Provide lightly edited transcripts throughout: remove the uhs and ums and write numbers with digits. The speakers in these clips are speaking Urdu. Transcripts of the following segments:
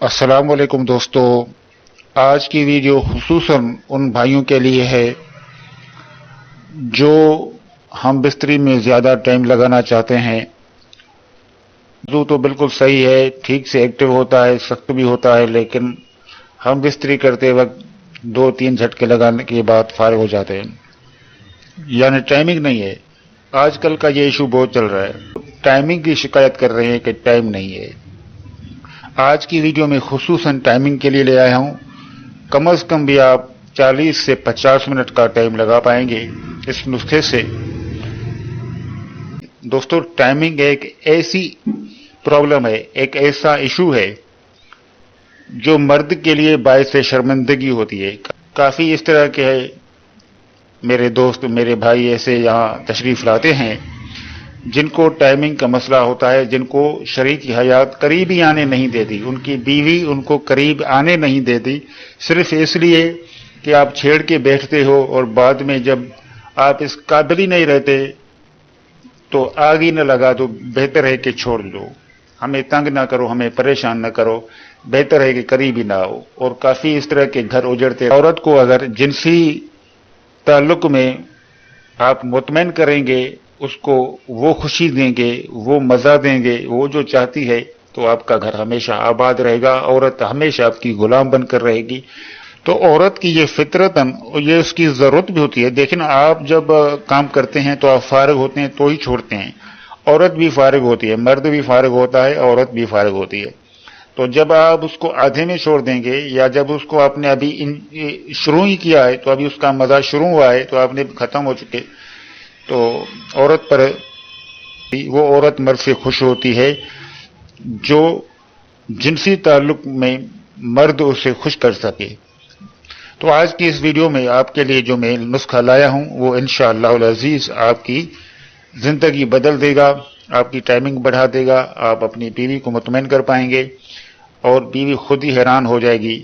السلام علیکم دوستو، آج کی ویڈیو خصوصاً ان بھائیوں کے لیے ہے جو ہم بستری میں زیادہ ٹائم لگانا چاہتے ہیں۔ جو تو بالکل صحیح ہے، ٹھیک سے ایکٹیو ہوتا ہے، سخت بھی ہوتا ہے، لیکن ہم بستری کرتے وقت 2-3 جھٹکے لگانے کے بعد فارغ ہو جاتے ہیں، یعنی ٹائمنگ نہیں ہے۔ آج کل کا یہ ایشو بہت چل رہا ہے، ٹائمنگ کی شکایت کر رہے ہیں کہ ٹائم نہیں ہے۔ آج کی ویڈیو میں خصوصاً ٹائمنگ کے لیے لے آیا ہوں۔ کم از کم بھی آپ 40 سے 50 منٹ کا ٹائم لگا پائیں گے اس نسخے سے۔ دوستو، ٹائمنگ ایک ایسی پرابلم ہے، ایک ایسا ایشو ہے جو مرد کے لیے باعث شرمندگی ہوتی ہے۔ کافی اس طرح کے میرے دوست، میرے بھائی ایسے یہاں تشریف لاتے ہیں جن کو ٹائمنگ کا مسئلہ ہوتا ہے، جن کو شریک حیات قریب ہی آنے نہیں دیتی، ان کی بیوی ان کو قریب آنے نہیں دیتی، صرف اس لیے کہ آپ چھیڑ کے بیٹھتے ہو، اور بعد میں جب آپ اس قابل ہی نہیں رہتے تو آگ ہی نہ لگا تو بہتر ہے کہ چھوڑ دو، ہمیں تنگ نہ کرو، ہمیں پریشان نہ کرو، بہتر ہے کہ قریب ہی نہ آؤ۔ اور کافی اس طرح کے گھر اجڑتے۔ عورت کو اگر جنسی تعلق میں آپ مطمئن کریں گے، اس کو وہ خوشی دیں گے، وہ مزہ دیں گے، وہ جو چاہتی ہے، تو آپ کا گھر ہمیشہ آباد رہے گا، عورت ہمیشہ آپ کی غلام بن کر رہے گی۔ تو عورت کی یہ فطرتاً یہ اس کی ضرورت بھی ہوتی ہے۔ دیکھیں نا، آپ جب کام کرتے ہیں تو آپ فارغ ہوتے ہیں تو ہی چھوڑتے ہیں، عورت بھی فارغ ہوتی ہے، مرد بھی فارغ ہوتا ہے، عورت بھی فارغ ہوتی ہے۔ تو جب آپ اس کو آدھے میں چھوڑ دیں گے، یا جب اس کو آپ نے ابھی شروع ہی کیا ہے، تو ابھی اس کا مزہ شروع ہوا ہے، تو آپ نے ختم ہو چکے، تو عورت پر وہ عورت مرد سے خوش ہوتی ہے جو جنسی تعلق میں مرد اسے خوش کر سکے۔ تو آج کی اس ویڈیو میں آپ کے لیے جو میں نسخہ لایا ہوں وہ انشاءاللہ العزیز آپ کی زندگی بدل دے گا، آپ کی ٹائمنگ بڑھا دے گا، آپ اپنی بیوی کو مطمئن کر پائیں گے، اور بیوی خود ہی حیران ہو جائے گی،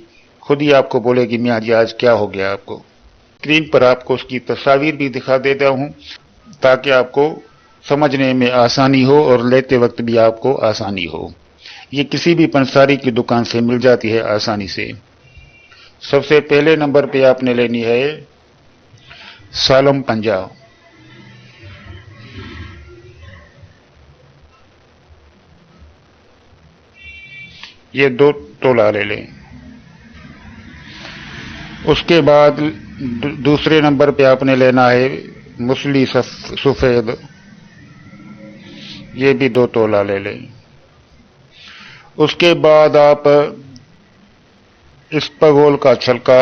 خود ہی آپ کو بولے گی میاں جی آج کیا ہو گیا آپ کو۔ اسکرین پر آپ کو اس کی تصاویر بھی دکھا دیتا ہوں تاکہ آپ کو سمجھنے میں آسانی ہو اور لیتے وقت بھی آپ کو آسانی ہو۔ یہ کسی بھی پنساری کی دکان سے مل جاتی ہے آسانی سے۔ سب سے پہلے نمبر پہ آپ نے لینی ہے سالم پنجہ۔ یہ 2 تولہ لے لیں۔ اس کے بعد دوسرے نمبر پہ آپ نے لینا ہے مسلی سفید، یہ بھی 2 تولہ لے لیں۔ اس کے بعد آپ اسپغول کا چھلکا،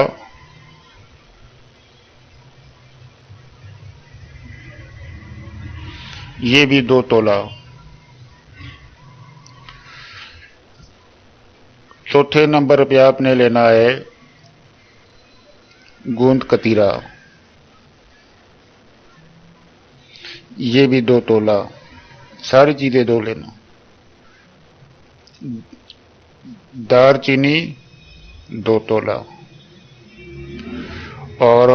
یہ بھی 2 تولہ۔ چوتھے نمبر پہ آپ نے لینا ہے گوند کتیرا، یہ بھی 2 تولہ۔ ساری چیزیں 2 لینا۔ دار چینی 2 تولہ، اور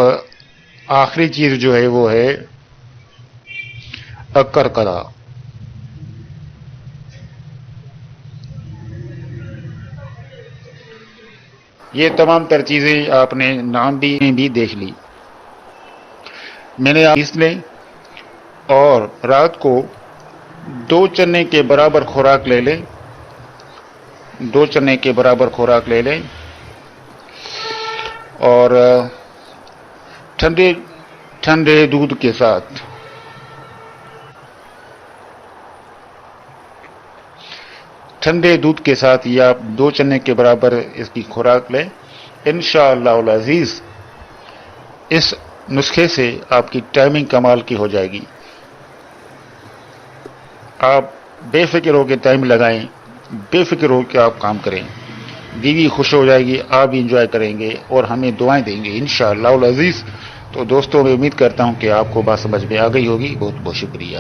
آخری چیز جو ہے وہ ہے اکرکرا۔ یہ تمام تر چیزیں آپ نے نام بھی دیکھ لی۔ میں نے پیس لیں، اور رات کو 2 چنے کے برابر خوراک لے لیں، 2 چنے کے برابر خوراک لے لیں، اور ٹھنڈے دودھ کے ساتھ یہ آپ 2 چنے کے برابر اس کی خوراک لیں۔ انشاءاللہ العزیز اس نسخے سے آپ کی ٹائمنگ کمال کی ہو جائے گی۔ آپ بے فکر ہو کے ٹائم لگائیں، بے فکر ہو کے آپ کام کریں، بیوی خوش ہو جائے گی، آپ بھی انجوائے کریں گے اور ہمیں دعائیں دیں گے انشاءاللہ العزیز۔ تو دوستوں، میں امید کرتا ہوں کہ آپ کو بات سمجھ میں آ گئی ہوگی۔ بہت بہت شکریہ۔